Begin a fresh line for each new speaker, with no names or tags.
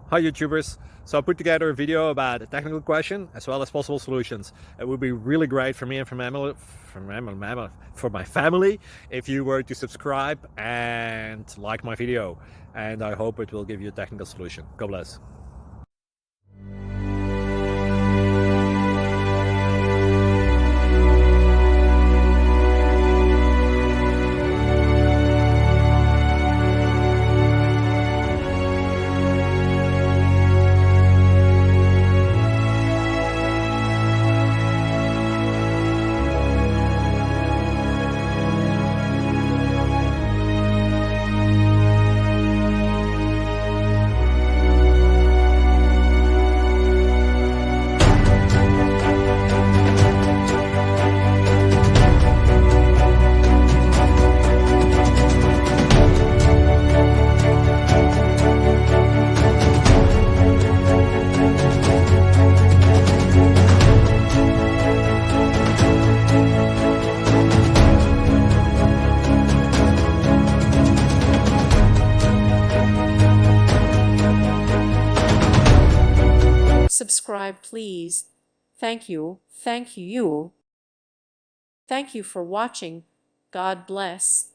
Hi YouTubers. So I put together a video about a technical question as well as possible solutions. It would be really great for me and for my family if you were to subscribe and like my video. And I hope it will give you a technical solution. God bless.
Subscribe, please. Thank you. Thank you. Thank you for watching. God bless.